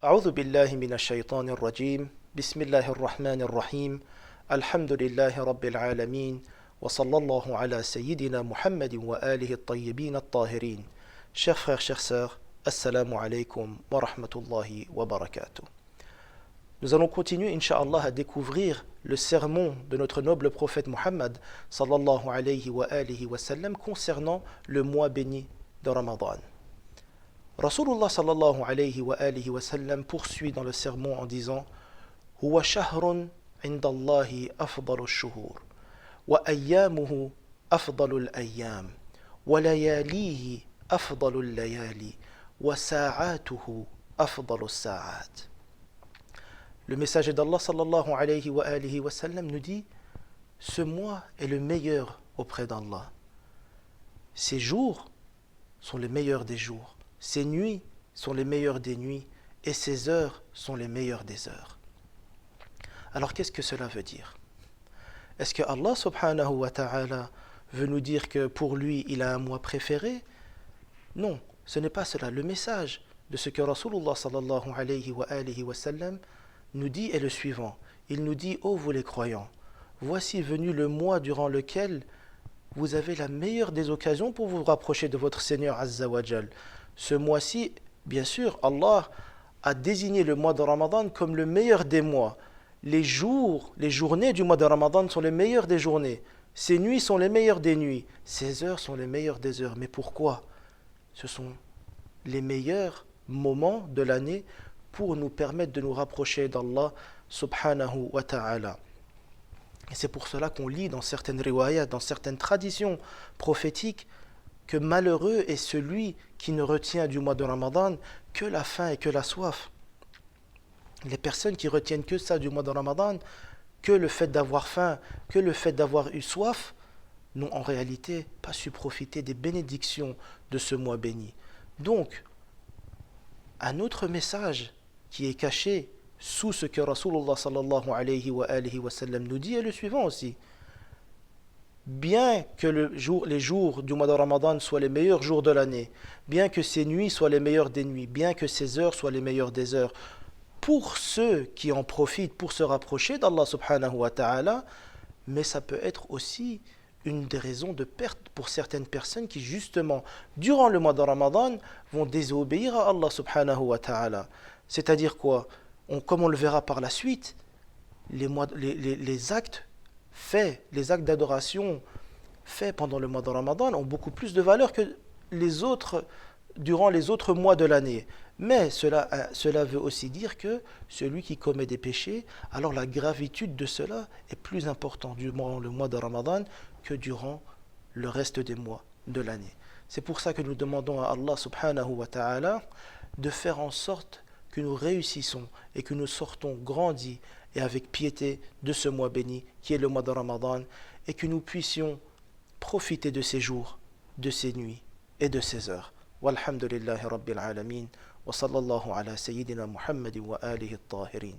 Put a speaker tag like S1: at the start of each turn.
S1: أعوذ بالله من الشيطان الرجيم بسم الله الرحمن الرحيم الحمد لله رب العالمين وصلى الله على سيدنا محمد وآله الطيبين الطاهرين. Chers frères, chères sœurs, Assalamu alaikum wa rahmatullahi wa barakatuh. Nous allons continuer, Inch'Allah, à découvrir le sermon de notre noble prophète Muhammad sallallahu alayhi wa alihi wa sallam concernant le mois béni de Ramadan. Rasulullah sallallahu alayhi wa alihi wa sallam poursuit dans le sermon en disant Huwa shahrun indallahi afdalu shuhur wa ayyamuhu afdalu al-ayyam wa layalihi afdalu al-layali wa sa'atuhu afdalu as-sa'at. Le messager d'Allah sallallahu alayhi wa alihi wa sallam nous dit ce mois est le meilleur auprès d'Allah. Ces jours sont les meilleurs des jours. Ces nuits sont les meilleures des nuits et ces heures sont les meilleures des heures. Alors qu'est-ce que cela veut dire? Est-ce que Allah subhanahu wa ta'ala veut nous dire que pour lui il a un mois préféré? Non, ce n'est pas cela. Le message de ce que Rasulullah sallallahu alayhi wa alihi wa sallam nous dit est le suivant. Il nous dit, ô vous les croyants, voici venu le mois durant lequel vous avez la meilleure des occasions pour vous rapprocher de votre Seigneur Azza wa Jal. Ce mois-ci, bien sûr, Allah a désigné le mois de Ramadan comme le meilleur des mois. Les jours, les journées du mois de Ramadan sont les meilleures des journées. Ces nuits sont les meilleures des nuits. Ces heures sont les meilleures des heures. Mais pourquoi? Ce sont les meilleurs moments de l'année pour nous permettre de nous rapprocher d'Allah subhanahu wa ta'ala. Et c'est pour cela qu'on lit dans certaines riwayat, dans certaines traditions prophétiques, que malheureux est celui qui ne retient du mois de Ramadan que la faim et que la soif. Les personnes qui retiennent que ça du mois de Ramadan, que le fait d'avoir faim, que le fait d'avoir eu soif, n'ont en réalité pas su profiter des bénédictions de ce mois béni. Donc, un autre message qui est caché sous ce que Rasulullah sallallahu alayhi wa alihi wa sallam nous dit est le suivant aussi. Bien que les jours du mois de Ramadan soient les meilleurs jours de l'année, bien que ces nuits soient les meilleures des nuits, bien que ces heures soient les meilleures des heures, pour ceux qui en profitent pour se rapprocher d'Allah subhanahu wa ta'ala, mais ça peut être aussi une des raisons de perte pour certaines personnes qui justement, durant le mois de Ramadan, vont désobéir à Allah subhanahu wa ta'ala. C'est-à-dire quoi? Comme on le verra par la suite, les actes faits, les actes d'adoration faits pendant le mois de Ramadan ont beaucoup plus de valeur que les autres durant les autres mois de l'année. Mais cela veut aussi dire que celui qui commet des péchés, alors la gravitude de cela est plus importante durant le mois de Ramadan que durant le reste des mois de l'année. C'est pour ça que nous demandons à Allah subhanahu wa ta'ala de faire en sorte que nous réussissons et que nous sortons grandis et avec piété de ce mois béni qui est le mois de Ramadan et que nous puissions profiter de ces jours, de ces nuits et de ces heures. Walhamdulillahi rabbil alamin wa sallallahu ala sayyidina Muhammad wa alihi at-tahirin.